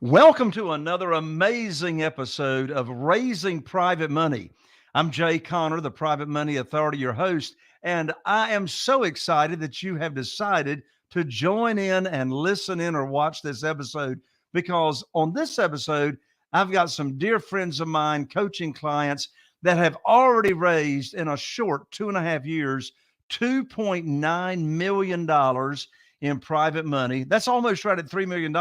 Welcome to another amazing episode of Raising Private Money. I'm Jay Connor, the Private Money Authority, your host, and I am so excited that you have decided to join in and listen in or watch this episode because on this episode, I've got some dear friends of mine, coaching clients that have already raised in a short 2.5 years $2.9 million in private money. That's almost right at $3 million.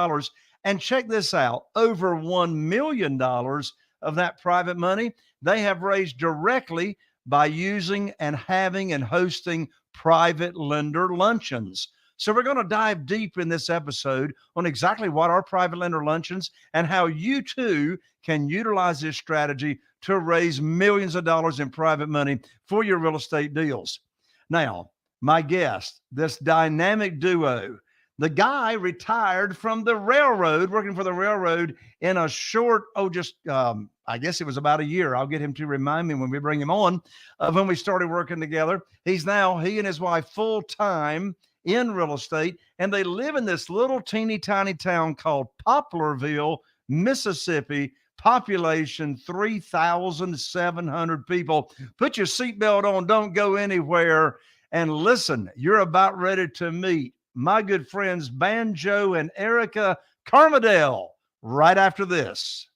And check this out, over $1 million of that private money they have raised directly by using and having and hosting private lender luncheons. So we're going to dive deep in this episode on exactly what are private lender luncheons and how you too can utilize this strategy to raise millions of dollars in private money for your real estate deals. Now, my guest, this dynamic duo, the guy retired from the railroad, working for the railroad in a short, I guess it was about a year. I'll get him to remind me when we bring him on of when we started working together. He and his wife, full time in real estate, and they live in this little teeny tiny town called Poplarville, Mississippi. Population 3,700 people. Put your seatbelt on, don't go anywhere. And listen, you're about ready to meet my good friends Banjo and Erica Camardelle right after this.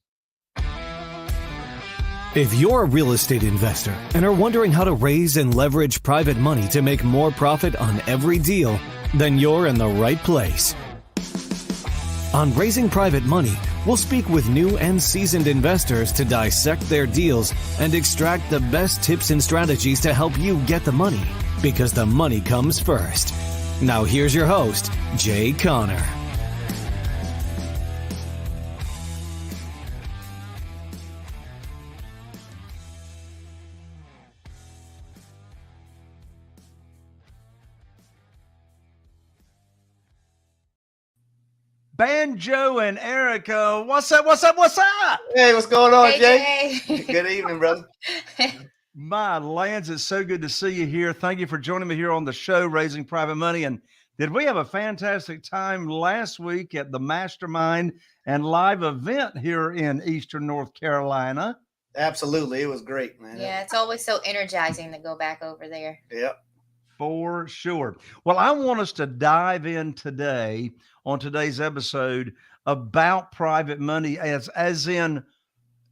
If you're a real estate investor and are wondering how to raise and leverage private money to make more profit on every deal, then you're in the right place. On Raising Private Money, we'll speak with new and seasoned investors to dissect their deals and extract the best tips and strategies to help you get the money, because the money comes first. Now here's your host, Jay Connor. Banjo and Erica, what's up? Hey, what's going on, Hey, Jay? Good evening, brother. My lands, it's so good to see you here. Thank you for joining me here on the show, Raising Private Money. And did we have a fantastic time last week at the Mastermind and live event here in Eastern North Carolina? Absolutely. It was great, man. Yeah, it's always so energizing to go back over there. Yep. For sure. Well, I want us to dive in today on today's episode about private money as in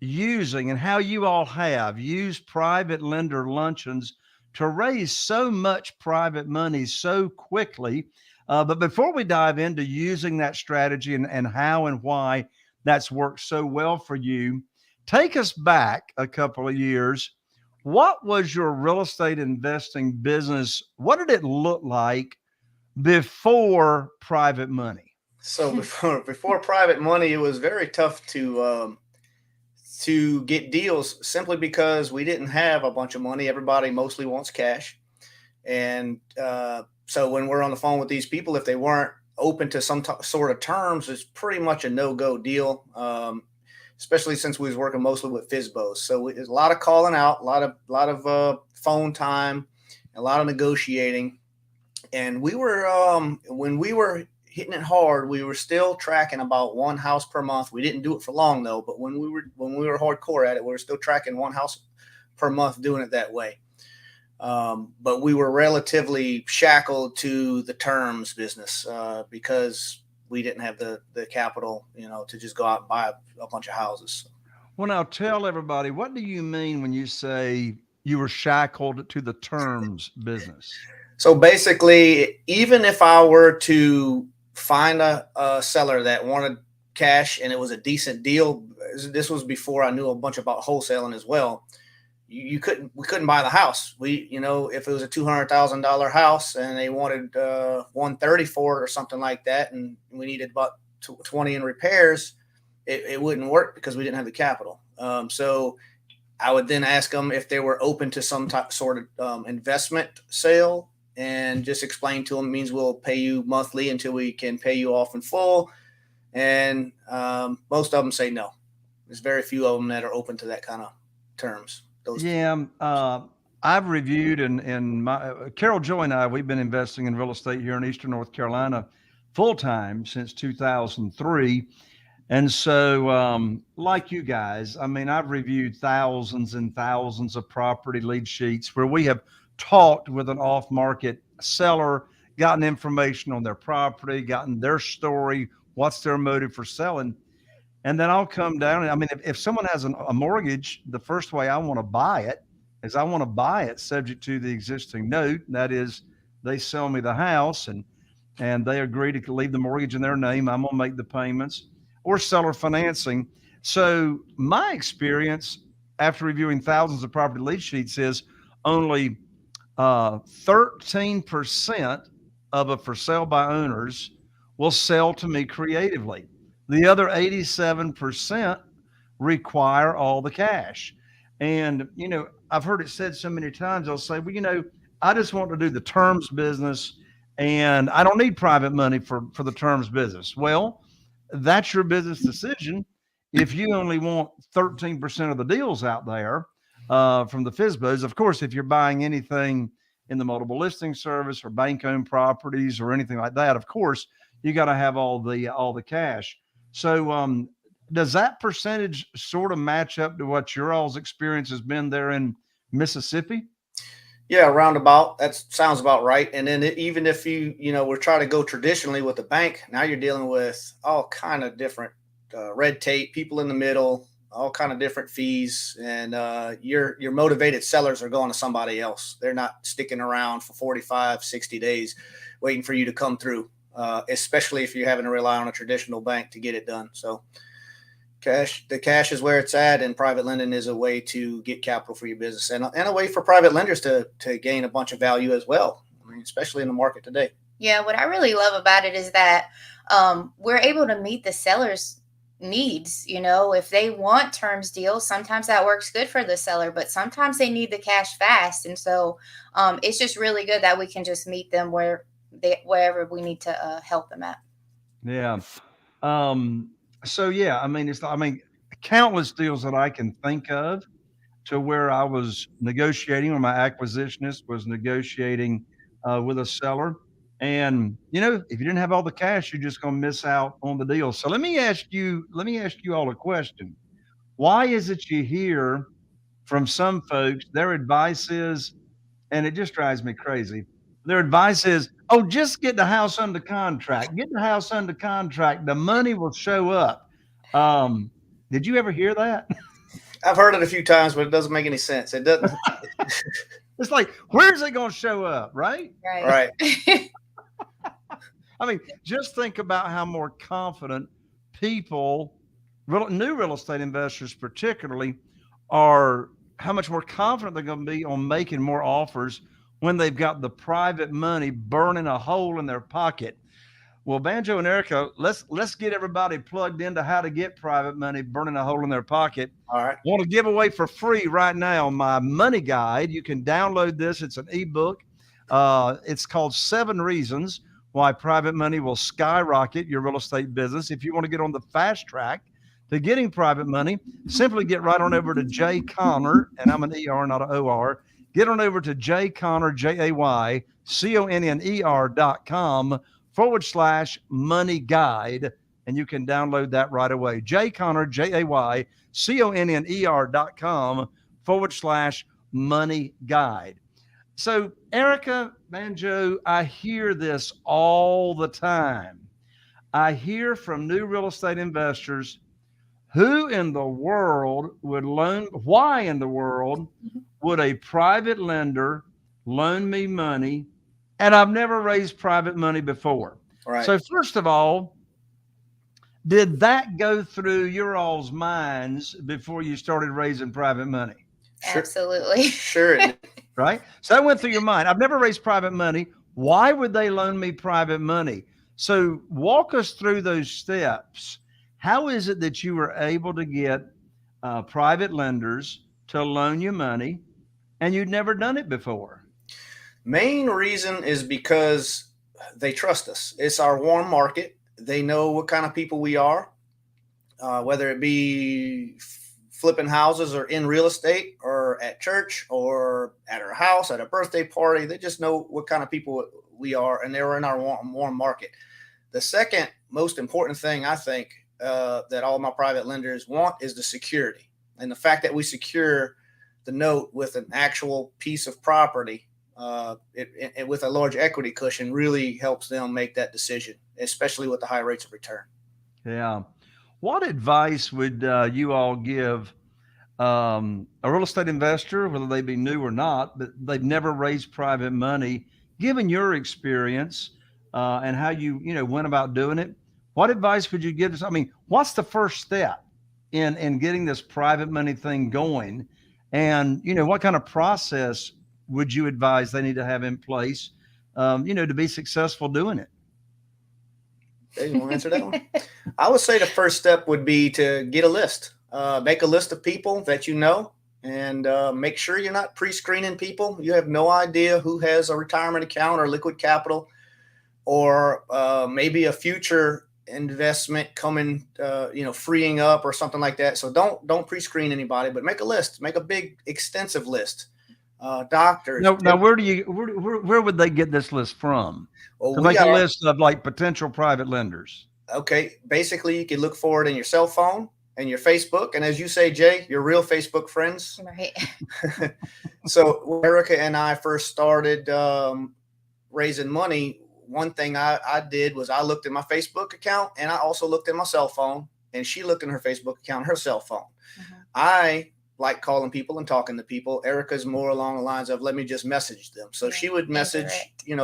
using and how you all have used private lender luncheons to raise so much private money so quickly. But before we dive into using that strategy and how and why that's worked so well for you, take us back a couple of years. What was your real estate investing business? What did it look like before private money? So before private money, it was very tough to get deals simply because we didn't have a bunch of money. Everybody mostly wants cash. And so when we're on the phone with these people, if they weren't open to some sort of terms, it's pretty much a no-go deal, especially since we was working mostly with FSBOs. So there's a lot of calling out, a lot of phone time, a lot of negotiating. And we were when we were hitting it hard, we were still tracking about one house per month. We didn't do it for long though, but when we were hardcore at it, we were still tracking one house per month, doing it that way. But we were relatively shackled to the terms business because we didn't have the capital, to just go out and buy a bunch of houses. Well, now tell everybody, what do you mean when you say you were shackled to the terms business? So basically, even if I were to find a seller that wanted cash and it was a decent deal, this was before I knew a bunch about wholesaling as well. We couldn't buy the house. If it was a $200,000 house and they wanted 130 for it or something like that, and we needed about 20 in repairs, it wouldn't work because we didn't have the capital. So I would then ask them if they were open to some sort of investment sale, and just explain to them it means we'll pay you monthly until we can pay you off in full. And most of them say no. There's very few of them that are open to that kind of terms. I've reviewed and my Carol Joy and I, we've been investing in real estate here in Eastern North Carolina full time since 2003. And so, like you guys, I mean, I've reviewed thousands and thousands of property lead sheets where we have talked with an off market seller, gotten information on their property, gotten their story, what's their motive for selling. And then I'll come down. And I mean, if someone has a mortgage, the first way I want to buy it is I want to buy it subject to the existing note. That is, they sell me the house and they agree to leave the mortgage in their name. I'm going to make the payments or seller financing. So my experience after reviewing thousands of property lead sheets is only 13% of a for sale by owners will sell to me creatively. The other 87% require all the cash. And, I've heard it said so many times, they'll say, well, I just want to do the terms business and I don't need private money for the terms business. Well, that's your business decision. If you only want 13% of the deals out there from the FSBOs, of course, if you're buying anything in the multiple listing service or bank owned properties or anything like that, of course, you got to have all the cash. So does that percentage sort of match up to what your all's experience has been there in Mississippi? Yeah, roundabout. That sounds about right. And then even if we're trying to go traditionally with the bank, now you're dealing with all kind of different red tape, people in the middle, all kind of different fees, and your motivated sellers are going to somebody else. They're not sticking around for 45, 60 days waiting for you to come through, especially if you're having to rely on a traditional bank to get it done. So the cash is where it's at, and private lending is a way to get capital for your business and a way for private lenders to gain a bunch of value as well. I mean, especially in the market today. Yeah, what I really love about it is that we're able to meet the seller's needs. If they want terms deals, sometimes that works good for the seller, but sometimes they need the cash fast. And so it's just really good that we can just meet them wherever we need to help them at. Yeah. So yeah, I mean, countless deals that I can think of to where I was negotiating, or my acquisitionist was negotiating with a seller. And if you didn't have all the cash, you're just going to miss out on the deal. So let me ask you all a question. Why is it you hear from some folks, their advice is, and it just drives me crazy, their advice is, oh, just get the house under contract. Get the house under contract. The money will show up. Did you ever hear that? I've heard it a few times, but it doesn't make any sense. It doesn't. It's like, where's it going to show up? Right. Right. I mean, just think about how more confident people, new real estate investors particularly, are, how much more confident they're going to be on making more offers when they've got the private money burning a hole in their pocket. Well, Banjo and Erica, let's get everybody plugged into how to get private money burning a hole in their pocket. All right. I want to give away for free right now my money guide. You can download this. It's an ebook. It's called 7 Reasons Why Private Money Will Skyrocket Your Real Estate Business. If you want to get on the fast track to getting private money, simply get right on over to Jay Conner, and I'm an ER, not an OR. Get on over to Jay Conner, JayConner.com/money guide, and you can download that right away. Jay Conner, JayConner.com/money guide. So, Erica, Banjo, I hear this all the time. I hear from new real estate investors, why in the world would a private lender loan me money? And I've never raised private money before. Right. So first of all, did that go through your all's minds before you started raising private money? Absolutely. Sure. Right? So that went through your mind. I've never raised private money. Why would they loan me private money? So walk us through those steps. How is it that you were able to get private lenders to loan you money and you'd never done it before? Main reason is because they trust us. It's our warm market. They know what kind of people we are, whether it be flipping houses or in real estate or at church or at our house, at a birthday party. They just know what kind of people we are, and they're in our warm market. The second most important thing, I think, that all my private lenders want is the security. And the fact that we secure the note with an actual piece of property, it with a large equity cushion, really helps them make that decision, especially with the high rates of return. Yeah. What advice would you all give a real estate investor, whether they be new or not, but they've never raised private money? Given your experience and how you went about doing it, what advice would you give us? I mean, what's the first step in getting this private money thing going? And what kind of process would you advise they need to have in place, to be successful doing it? Hey, you want to answer that one? I would say the first step would be to get a list. Make a list of people that you know, and make sure you're not pre-screening people. You have no idea who has a retirement account or liquid capital, or maybe a future investment coming, freeing up or something like that. So don't pre-screen anybody, but make a list. Make a big, extensive list. Doctors. Now, where would they get this list from? Well, To make a list of like potential private lenders. Okay, basically you can look for it in your cell phone and your Facebook, and as you say, Jay, your real Facebook friends. Right. So when Erica and I first started raising money, one thing I did was I looked at my Facebook account, and I also looked at my cell phone, and she looked in her Facebook account, her cell phone. I like calling people and talking to people. Erica's more along the lines of, let me just message them. So she would message,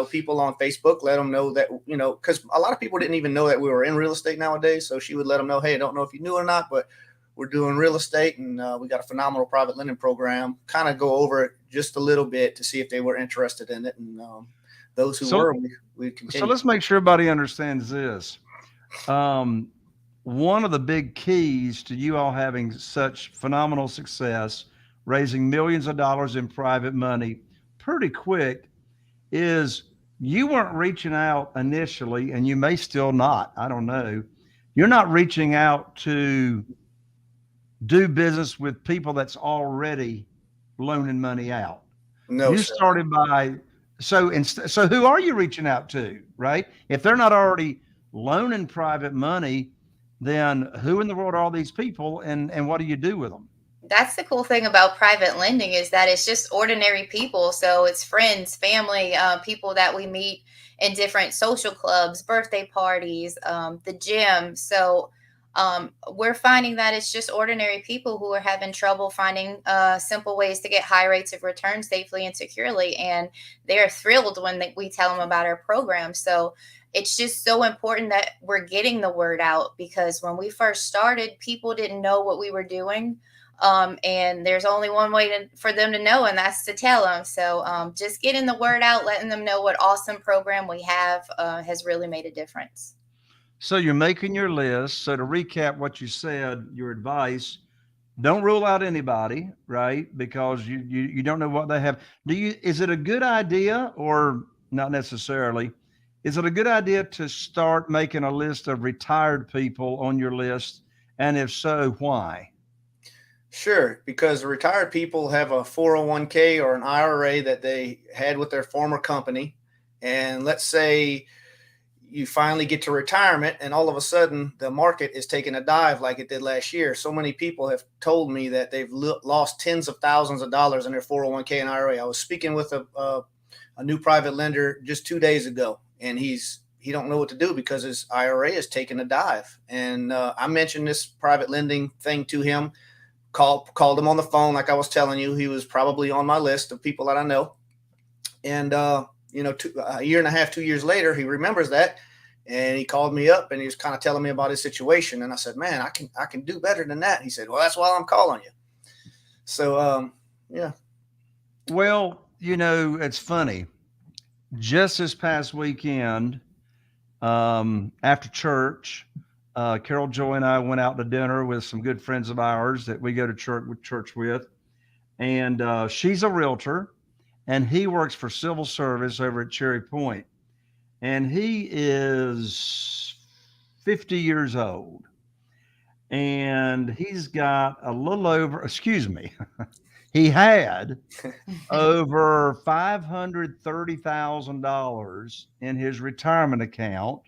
people on Facebook, let them know that, because a lot of people didn't even know that we were in real estate nowadays. So she would let them know, hey, I don't know if you knew or not, but we're doing real estate, and we got a phenomenal private lending program. Kind of go over it just a little bit to see if they were interested in it. And those who were, we continue. So let's make sure everybody understands this. One of the big keys to you all having such phenomenal success, raising millions of dollars in private money pretty quick, is you weren't reaching out initially, and you may still not. I don't know. You're not reaching out to do business with people that's already loaning money out. No, you sir. started by so who are you reaching out to, right? If they're not already loaning private money, then who in the world are all these people, and what do you do with them? That's the cool thing about private lending, is that it's just ordinary people. So it's friends, family, people that we meet in different social clubs, birthday parties, the gym. So we're finding that it's just ordinary people who are having trouble finding simple ways to get high rates of return safely and securely. And they're thrilled when we tell them about our program. So it's just so important that we're getting the word out, because when we first started, people didn't know what we were doing. And there's only one way for them to know, and that's to tell them. So just getting the word out, letting them know what awesome program we have has really made a difference. So you're making your list. So to recap what you said, your advice: don't rule out anybody, right? Because you don't know what they have. Is it a good idea, or not necessarily? Is it a good idea to start making a list of retired people on your list? And if so, why? Sure, because retired people have a 401k or an IRA that they had with their former company. And let's say you finally get to retirement, and all of a sudden the market is taking a dive like it did last year. So many people have told me that they've lost tens of thousands of dollars in their 401k and IRA. I was speaking with a new private lender just 2 days ago, and he don't know what to do because his IRA is taking a dive. And I mentioned this private lending thing to him, called him on the phone. Like I was telling you, he was probably on my list of people that I know. And, a year and a half, 2 years later, he remembers that. And he called me up, and he was kind of telling me about his situation. And I said, man, I can do better than that. He said, well, that's why I'm calling you. So, yeah. Well, it's funny. Just this past weekend, after church, Carol Joy and I went out to dinner with some good friends of ours that we go to church with. And she's a realtor, and he works for civil service over at Cherry Point. And he is 50 years old. And he's got he had over $530,000 in his retirement account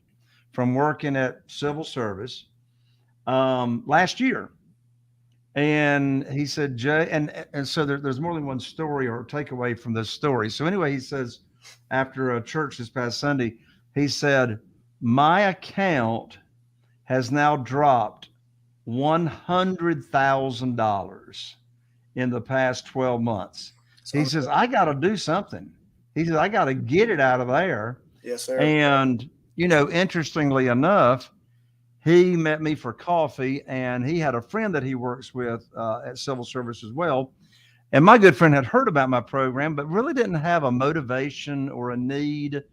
from working at civil service. last year. And he said, Jay, and so there's more than one story or takeaway from this story. So anyway, he says, after a church this past Sunday, he said, my account has now dropped $100,000 in the past 12 months. He says, I got to do something. He says, I got to get it out of there. Yes, sir. And, interestingly enough, he met me for coffee, and he had a friend that he works with at civil service as well. And my good friend had heard about my program, but really didn't have a motivation or a need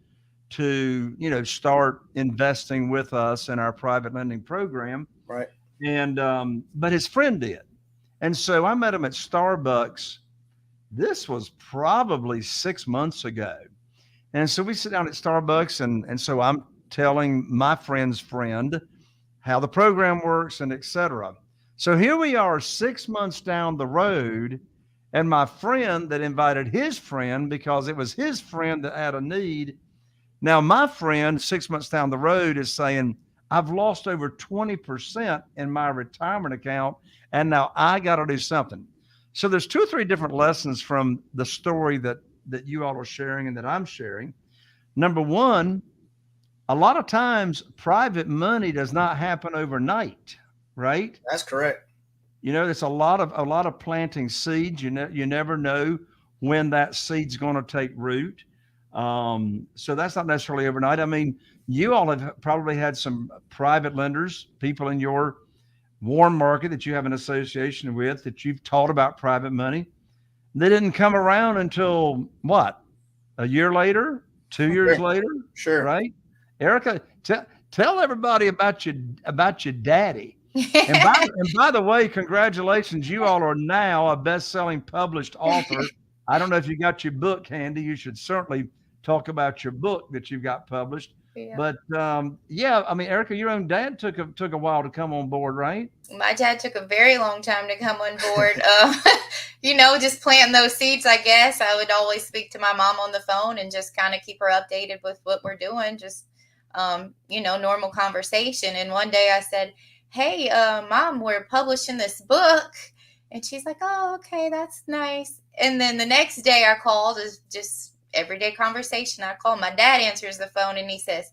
to, start investing with us in our private lending program. Right. And, but his friend did. And so I met him at Starbucks. This was probably 6 months ago. And so we sit down at Starbucks, and so I'm telling my friend's friend how the program works and et cetera. So here we are 6 months down the road, and my friend that invited his friend, because it was his friend that had a need. Now my friend 6 months down the road is saying, I've lost over 20% in my retirement account, and now I got to do something. So there's 2 or 3 different lessons from the story that you all are sharing and that I'm sharing. Number one, a lot of times private money does not happen overnight, right? That's correct. It's a lot of planting seeds. You never know when that seed's going to take root. So that's not necessarily overnight. I mean, you all have probably had some private lenders, people in your warm market that you have an association with, that you've taught about private money. They didn't come around until what? A year later, 2 years later? Sure. Right? Erica, tell everybody about your daddy. And by the way, congratulations. You all are now a best-selling published author. I don't know if you got your book handy. You should certainly talk about your book that you've got published. Yeah. But I mean, Erica, your own dad took a while to come on board, right? My dad took a very long time to come on board. Just planting those seeds, I guess. I would always speak to my mom on the phone and just kind of keep her updated with what we're doing. Just, normal conversation. And one day I said, hey, Mom, we're publishing this book. And she's like, oh, okay, that's nice. And then the next day I called, is just everyday conversation. I call, my dad answers the phone and he says,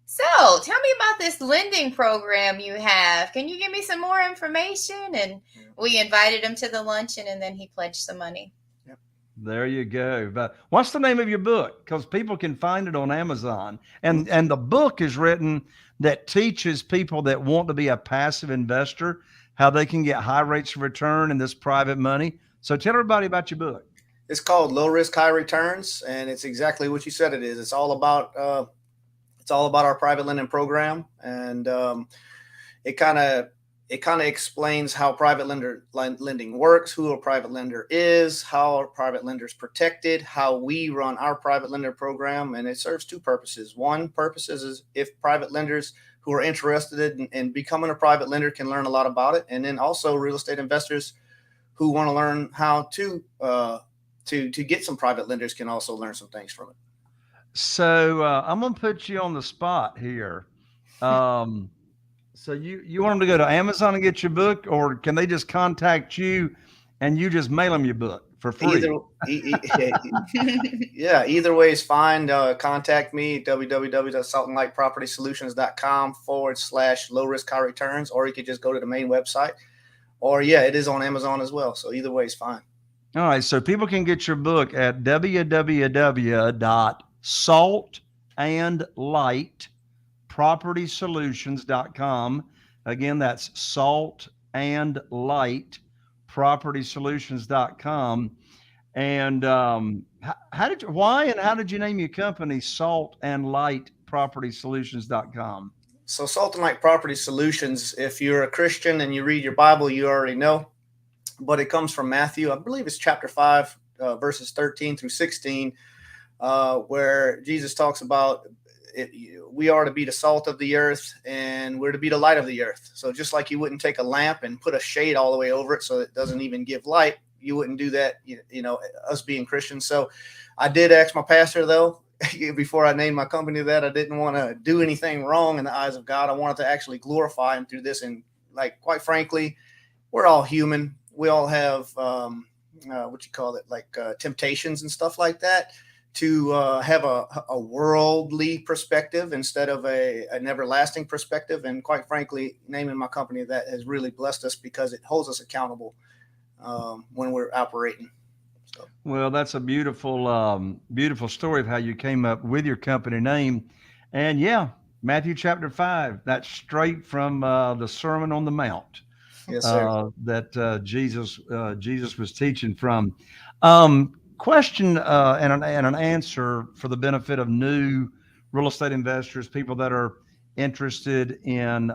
so tell me about this lending program you have. Can you give me some more information? And we invited him to the luncheon, and then he pledged some money. Yep. There you go. But what's the name of your book? Because people can find it on Amazon. And the book is written that teaches people that want to be a passive investor how they can get high rates of return in this private money. So tell everybody about your book. It's called Low Risk, High Returns, and it's exactly what you said it is. It's all about our private lending program, and it kind of explains how private lending works, who a private lender is, how a private lender is protected, how we run our private lender program, and it serves 2 purposes. One purpose is if private lenders who are interested in becoming a private lender can learn a lot about it, and then also real estate investors who want to learn how to get some private lenders can also learn some things from it. So I'm going to put you on the spot here. So you want them to go to Amazon and get your book, or can they just contact you and you just mail them your book for free? Either way is fine. Contact me at www.saltandlightpropertysolutions.com/low risk high returns, or you could just go to the main website, or it is on Amazon as well. So either way is fine. All right. So people can get your book at www.saltandlightpropertysolutions.com. Again, that's saltandlightpropertysolutions.com. And how did you name your company Salt and Light Propertysolutions.com? So Salt and Light Property Solutions, if you're a Christian and you read your Bible, you already know, but it comes from Matthew. I believe it's chapter 5, verses 13 through 16, where Jesus talks about we are to be the salt of the earth and we're to be the light of the earth. So just like you wouldn't take a lamp and put a shade all the way over it so it doesn't even give light, you wouldn't do that, us being Christians. So I did ask my pastor, though, before I named my company, that I didn't want to do anything wrong in the eyes of God. I wanted to actually glorify him through this and like, quite frankly, we're all human. We all have, temptations and stuff like that, to have a worldly perspective instead of an everlasting perspective. And quite frankly, naming my company that has really blessed us because it holds us accountable when we're operating. So. Well, that's a beautiful story of how you came up with your company name. And yeah, Matthew chapter 5, that's straight from the Sermon on the Mount. Yes, sir. That Jesus was teaching from. Question and an answer for the benefit of new real estate investors, people that are interested in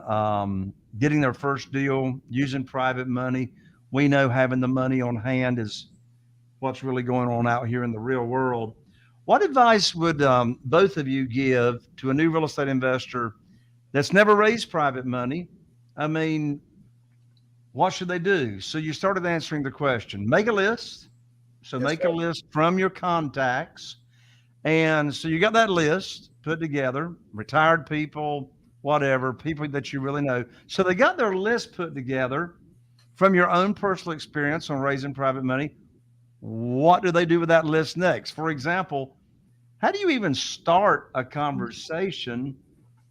getting their first deal using private money. We know having the money on hand is what's really going on out here in the real world. What advice would both of you give to a new real estate investor that's never raised private money? I mean, what should they do? So you started answering the question. Make a list. So Yes, make sir. a list from your contacts. And so you got that list put together, retired people, whatever, people that you really know. So they got their list put together from your own personal experience on raising private money. What do they do with that list next? For example, how do you even start a conversation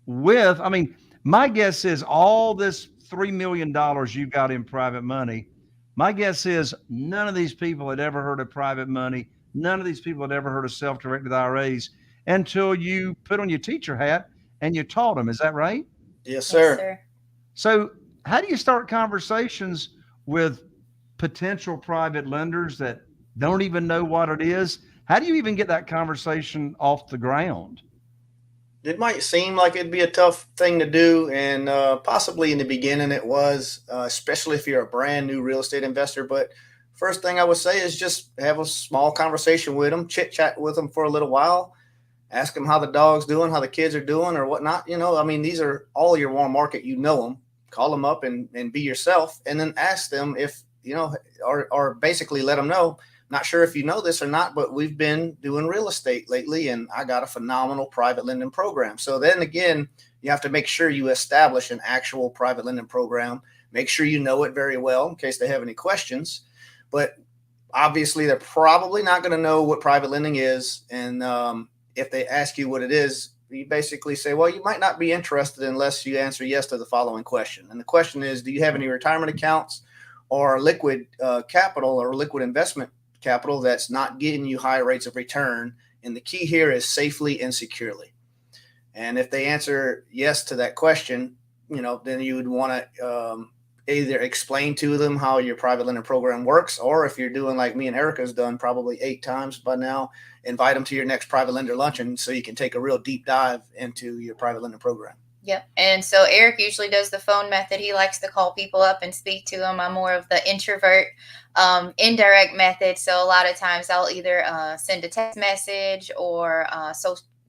with, I mean, my guess is all this $3 million you got in private money, my guess is none of these people had ever heard of private money. None of these people had ever heard of self-directed IRAs until you put on your teacher hat and you taught them. Is that right? Yes, sir. Yes, sir. So how do you start conversations with potential private lenders that don't even know what it is? How do you even get that conversation off the ground? It might seem like it'd be a tough thing to do, and possibly in the beginning it was, especially if you're a brand new real estate investor. But first thing I would say is just have a small conversation with them, chit chat with them for a little while, ask them how the dog's doing, how the kids are doing, or whatnot. I mean, these are all your warm market. Them, call them up and be yourself, and then ask them if or basically let them know. Not sure if you know this or not, but we've been doing real estate lately, and I got a phenomenal private lending program. So then again, you have to make sure you establish an actual private lending program. Make sure you know it very well in case they have any questions. But obviously, they're probably not going to know what private lending is. And if they ask you what it is, you basically say, well, you might not be interested unless you answer yes to the following question. And the question is, do you have any retirement accounts or liquid capital or liquid investment capital that's not getting you high rates of return? And the key here is safely and securely. And if they answer yes to that question, then you would want to either explain to them how your private lending program works, or if you're doing like me and Erica's done probably 8 times by now, invite them to your next private lender luncheon so you can take a real deep dive into your private lending program. Yep. And so Eric usually does the phone method. He likes to call people up and speak to them. I'm more of the introvert, indirect method. So a lot of times I'll either send a text message or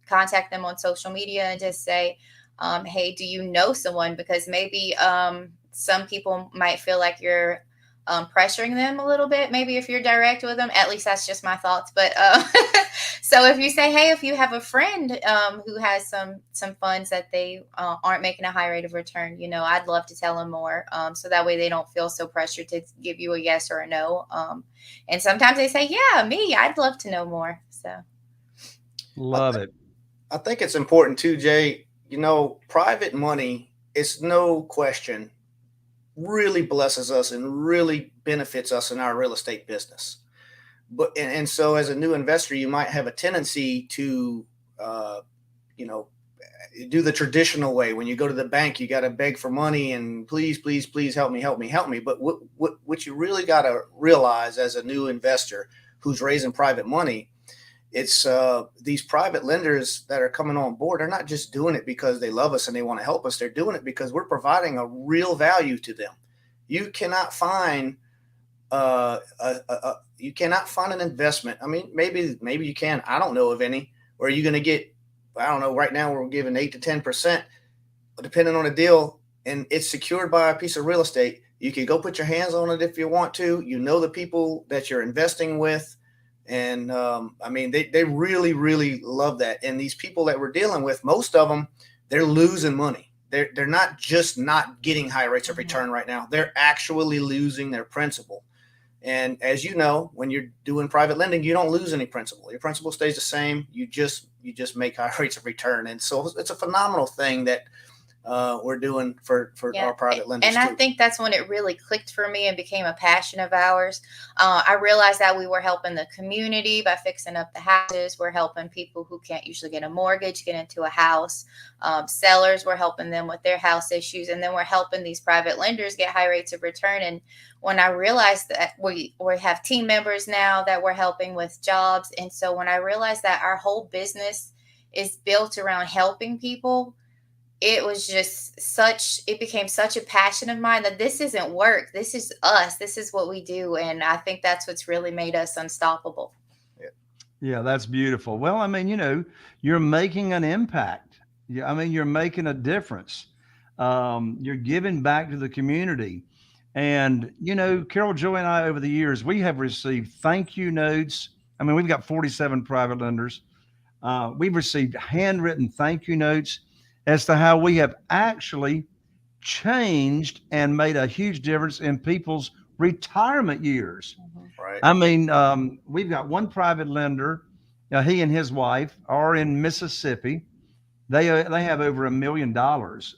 contact them on social media and just say, hey, do you know someone? Because maybe some people might feel like you're pressuring them a little bit, maybe if you're direct with them. At least that's just my thoughts. But so if you say, hey, if you have a friend who has some funds that they aren't making a high rate of return, I'd love to tell them more. So that way they don't feel so pressured to give you a yes or a no. And sometimes they say, yeah, me, I'd love to know more. So Love it. I think it's important too, Jay, private money, it's no question, really blesses us and really benefits us in our real estate business. But and so as a new investor, you might have a tendency to do the traditional way. When you go to the bank, you got to beg for money and please help me. But what you really got to realize as a new investor who's raising private money, it's these private lenders that are coming on board. They're not just doing it because they love us and they want to help us. They're doing it because we're providing a real value to them. You cannot find an investment. I mean, maybe you can. I don't know of any where you're going to get. I don't know. Right now, we're giving 8 to 10%, depending on the deal, and it's secured by a piece of real estate. You can go put your hands on it if you want to. The people that you're investing with. And they really, really love that. And these people that we're dealing with, most of them, they're losing money. they're not just not getting high rates of return right now. They're actually losing their principal. And as you know, when you're doing private lending, you don't lose any principal. Your principal stays the same. You just make high rates of return. And so it's a phenomenal thing that we're doing for our private lenders. And I think that's when it really clicked for me and became a passion of ours. I realized that we were helping the community by fixing up the houses. We're helping people who can't usually get a mortgage get into a house. Sellers, we're helping them with their house issues. And then we're helping these private lenders get high rates of return. And when I realized that we have team members now that we're helping with jobs. And so when I realized that our whole business is built around helping people, it was just it became such a passion of mine that this isn't work. This is us. This is what we do. And I think that's what's really made us unstoppable. Yeah, that's beautiful. Well, I mean, you're making an impact. I mean, you're making a difference. You're giving back to the community. And, Carol Joy and I, over the years, we have received thank you notes. I mean, we've got 47 private lenders. We've received handwritten thank you notes as to how we have actually changed and made a huge difference in people's retirement years. Right. I mean, we've got one private lender. He and his wife are in Mississippi. They have over $1 million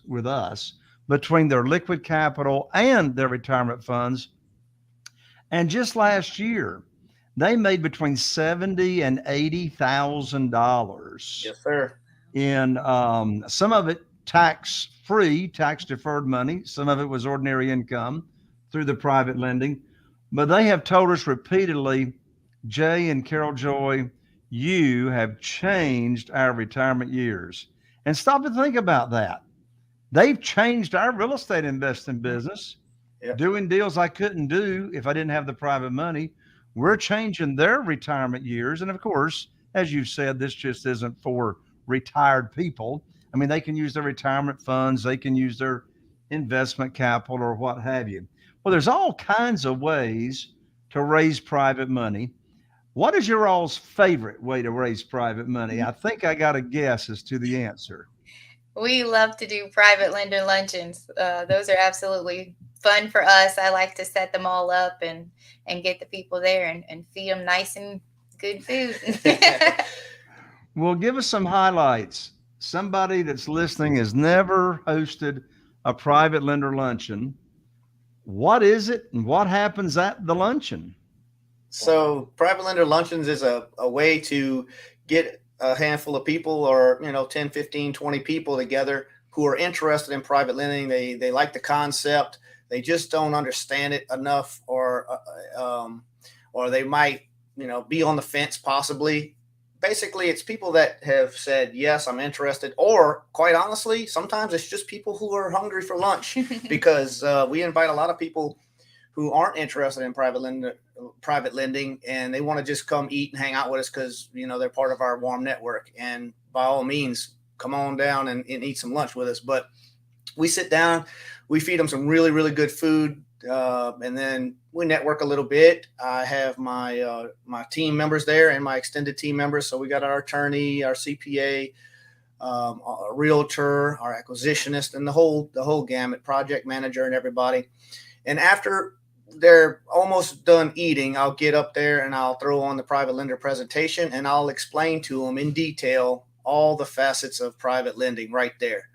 with us between their liquid capital and their retirement funds. And just last year, they made between $70,000 and $80,000. Yes, sir. In some of it tax-free, tax-deferred money. Some of it was ordinary income through the private lending. But they have told us repeatedly, Jay and Carol Joy, you have changed our retirement years. And stop and think about that. They've changed our real estate investing business, doing deals I couldn't do if I didn't have the private money. We're changing their retirement years. And of course, as you said, this just isn't for retired people. I mean, they can use their retirement funds, they can use their investment capital or what have you. Well, there's all kinds of ways to raise private money. What is your all's favorite way to raise private money? I think I got a guess as to the answer. We love to do private lender luncheons. Those are absolutely fun for us. I like to set them all up and get the people there and feed them nice and good food. Well, give us some highlights. Somebody that's listening has never hosted a private lender luncheon. What is it and what happens at the luncheon? So private lender luncheons is a way to get a handful of people or, 10, 15, 20 people together who are interested in private lending. They like the concept. They just don't understand it enough, or they might, be on the fence possibly. Basically, it's people that have said, yes, I'm interested. Or quite honestly, sometimes it's just people who are hungry for lunch because we invite a lot of people who aren't interested in private lending, and they want to just come eat and hang out with us because, they're part of our warm network. And by all means, come on down and eat some lunch with us. But we sit down, we feed them some really, really good food. And then we network a little bit. I have my team members there and my extended team members. So we got our attorney, our CPA, our realtor, our acquisitionist, and the whole gamut, project manager, and everybody. And after they're almost done eating, I'll get up there and I'll throw on the private lender presentation, and I'll explain to them in detail all the facets of private lending right there.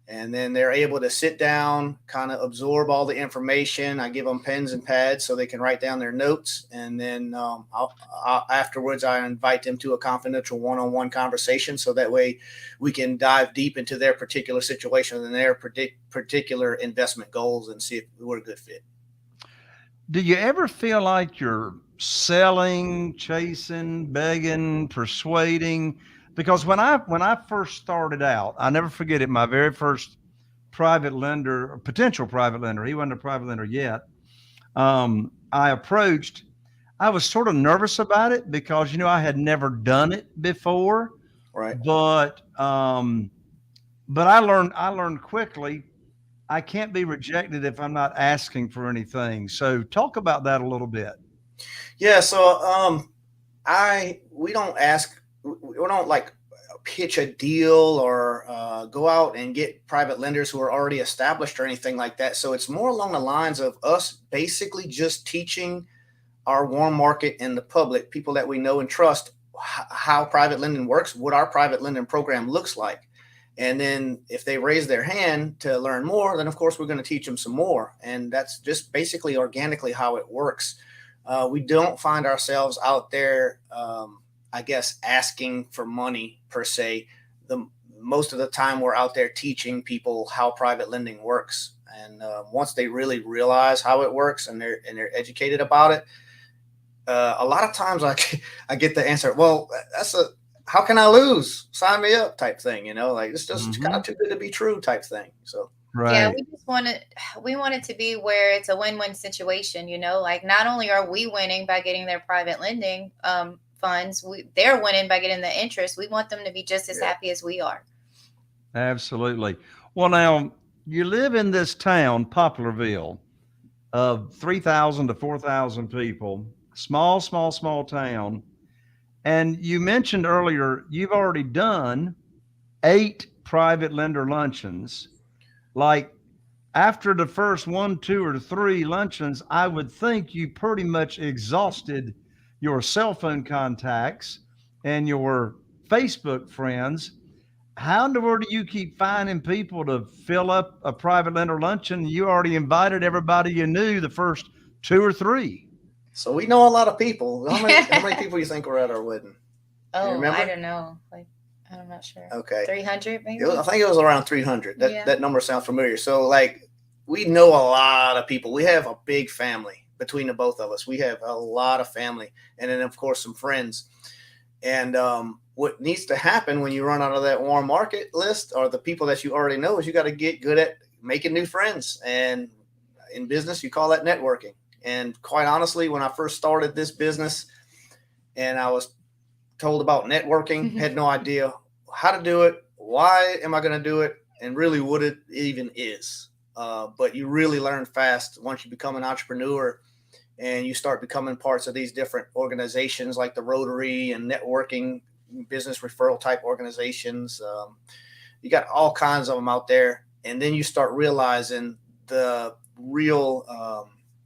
And then they're able to sit down, kind of absorb all the information. I give them pens and pads so they can write down their notes. And then afterwards, I invite them to a confidential one-on-one conversation. So that way we can dive deep into their particular situation and their particular investment goals and see if we're a good fit. Do you ever feel like you're selling, chasing, begging, persuading? Because when I first started out, I never forget it, my very first private lender, or potential private lender, he wasn't a private lender yet. I was sort of nervous about it because, I had never done it before. Right. But I learned quickly, I can't be rejected if I'm not asking for anything. So talk about that a little bit. Yeah. So we don't pitch a deal or go out and get private lenders who are already established or anything like that. So it's more along the lines of us basically just teaching our warm market and the public, people that we know and trust, how private lending works, what our private lending program looks like. And then if they raise their hand to learn more, then of course we're going to teach them some more. And that's just basically organically how it works. We don't find ourselves out there, I guess, asking for money per se. Most of the time we're out there teaching people how private lending works. And once they really realize how it works and they're educated about it, a lot of times I get the answer, well, how can I lose? Sign me up type thing, like it's just kind of too good to be true type thing. So Right. Yeah, we want it to be where it's a win-win situation, like not only are we winning by getting their private lending funds, they're winning by getting the interest. We want them to be just as happy as we are. Absolutely. Well, now you live in this town, Poplarville, of 3,000 to 4,000 people, small town. And you mentioned earlier, you've already done 8 private lender luncheons. Like after the first 1, 2, or 3 luncheons, I would think you pretty much exhausted your cell phone contacts and your Facebook friends. How in the world do you keep finding people to fill up a private lender luncheon? You already invited everybody you knew the first 2 or 3. So we know a lot of people. How many people do you think were at our wedding? Oh, I don't know. I'm not sure. Okay. 300 maybe? I think it was around 300. That number sounds familiar. So we know a lot of people. We have a big family between the both of us. We have a lot of family. And then of course some friends. And what needs to happen when you run out of that warm market list or the people that you already know is you got to get good at making new friends. And in business, you call that networking. And quite honestly, when I first started this business and I was told about networking, had no idea how to do it, why am I going to do it, and really what it even is. But you really learn fast once you become an entrepreneur and you start becoming parts of these different organizations like the Rotary and networking, business referral type organizations. You got all kinds of them out there. And then you start realizing the real,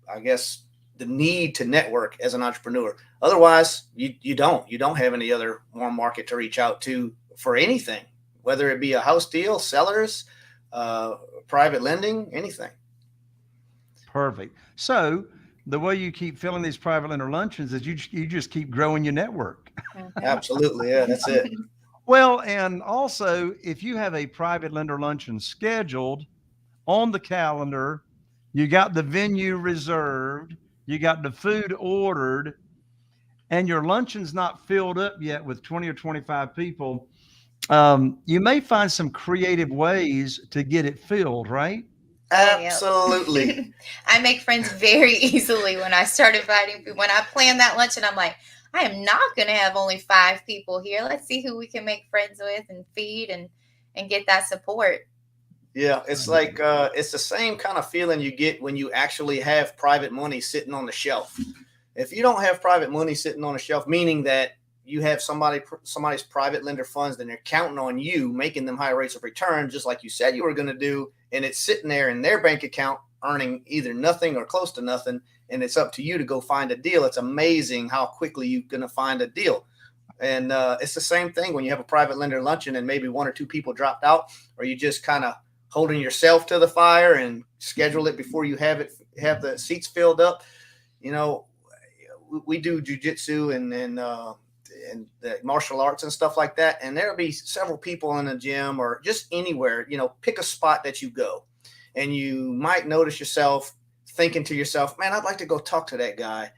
I guess, the need to network as an entrepreneur. Otherwise, you don't have any other warm market to reach out to for anything, whether it be a house deal, sellers, private lending, anything. Perfect. So the way you keep filling these private lender luncheons is you just keep growing your network. Absolutely. Yeah, that's it. Well, and also if you have a private lender luncheon scheduled on the calendar, you got the venue reserved, you got the food ordered, and your luncheon's not filled up yet with 20 or 25 people, you may find some creative ways to get it filled, right? Absolutely. I make friends very easily when I start inviting people. When I plan that luncheon, I'm like, I am not going to have only 5 people here. Let's see who we can make friends with and feed and get that support. Yeah, it's like it's the same kind of feeling you get when you actually have private money sitting on the shelf. If you don't have private money sitting on a shelf, meaning that you have somebody's private lender funds, then they're counting on you making them high rates of return, just like you said you were going to do, and it's sitting there in their bank account earning either nothing or close to nothing, and it's up to you to go find a deal. It's amazing how quickly you're going to find a deal. And it's the same thing when you have a private lender luncheon and maybe 1 or 2 people dropped out, or you just kind of holding yourself to the fire and schedule it before you have the seats filled up. We do jujitsu and the martial arts and stuff like that. And there'll be several people in a gym or just anywhere, pick a spot that you go, and you might notice yourself thinking to yourself, man, I'd like to go talk to that guy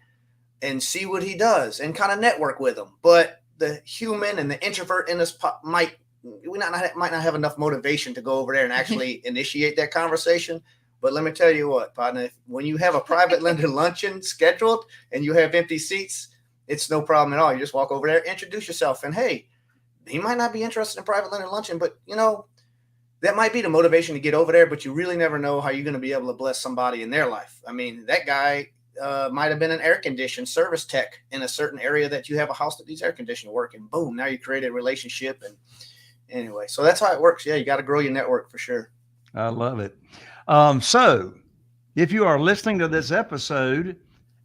and see what he does and kind of network with him. But the human and the introvert in us might not have enough motivation to go over there and actually initiate that conversation. But let me tell you what, partner, when you have a private lender luncheon scheduled and you have empty seats, it's no problem at all. You just walk over there, introduce yourself, and hey, he might not be interested in private lender luncheon, but that might be the motivation to get over there, but you really never know how you're going to be able to bless somebody in their life. I mean, that guy might have been an air conditioned service tech in a certain area that you have a house that needs air conditioning work, and boom, now you create a relationship, and anyway, so that's how it works. Yeah, you got to grow your network for sure. I love it. So if you are listening to this episode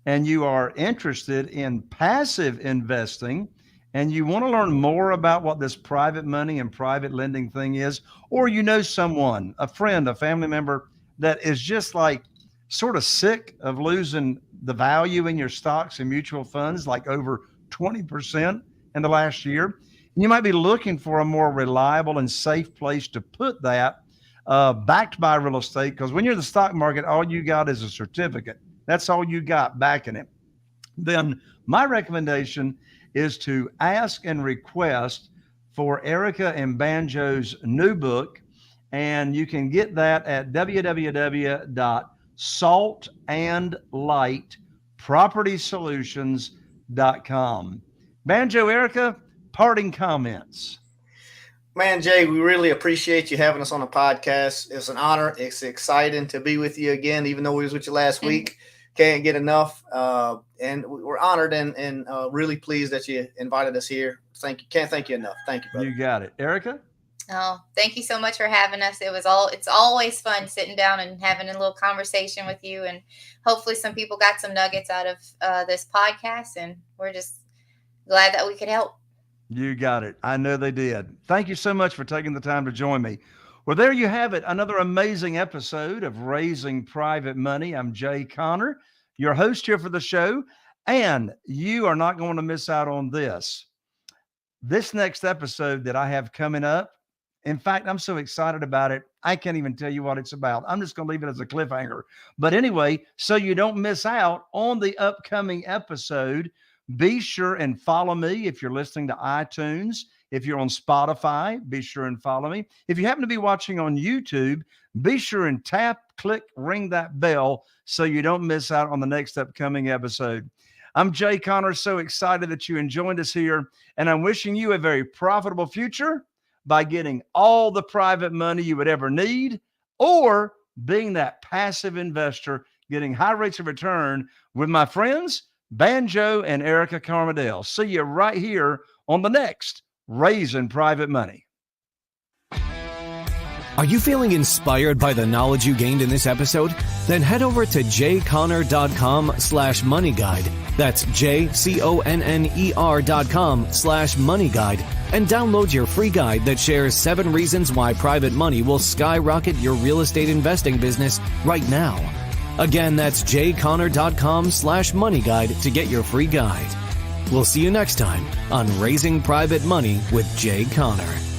and you are interested in passive investing and you want to learn more about what this private money and private lending thing is, or you know someone, a friend, a family member that is just like sort of sick of losing the value in your stocks and mutual funds, like over 20% in the last year, you might be looking for a more reliable and safe place to put that, backed by real estate. Because when you're in the stock market, all you got is a certificate. That's all you got backing it. Then my recommendation is to ask and request for Erica and Banjo's new book. And you can get that at www.saltandlightpropertysolutions.com. Banjo, Erica, parting comments. Man, Jay, we really appreciate you having us on the podcast. It's an honor. It's exciting to be with you again, even though we was with you last week. Can't get enough. And we're honored and really pleased that you invited us here. Thank you. Can't thank you enough. Thank you, brother. You got it. Erica? Oh, thank you so much for having us. It's always fun sitting down and having a little conversation with you. And hopefully some people got some nuggets out of this podcast. And we're just glad that we could help. You got it. I know they did. Thank you so much for taking the time to join me. Well, there you have it. Another amazing episode of Raising Private Money. I'm Jay Conner, your host here for the show. And you are not going to miss out on this. This next episode that I have coming up, in fact, I'm so excited about it, I can't even tell you what it's about. I'm just going to leave it as a cliffhanger. But anyway, so you don't miss out on the upcoming episode, be sure and follow me if you're listening to iTunes. If you're on Spotify, be sure and follow me. If you happen to be watching on YouTube, be sure and tap, click, ring that bell so you don't miss out on the next upcoming episode. I'm Jay Conner, so excited that you joined us here, and I'm wishing you a very profitable future by getting all the private money you would ever need, or being that passive investor, getting high rates of return with my friends, Banjo and Erica Camardelle. See you right here on the next Raising Private Money. Are you feeling inspired by the knowledge you gained in this episode? Then head over to jconner.com/money guide. That's JCONNER.com/money guide and download your free guide that shares 7 reasons why private money will skyrocket your real estate investing business right now. Again, that's jconner.com/money guide to get your free guide. We'll see you next time on Raising Private Money with Jay Conner.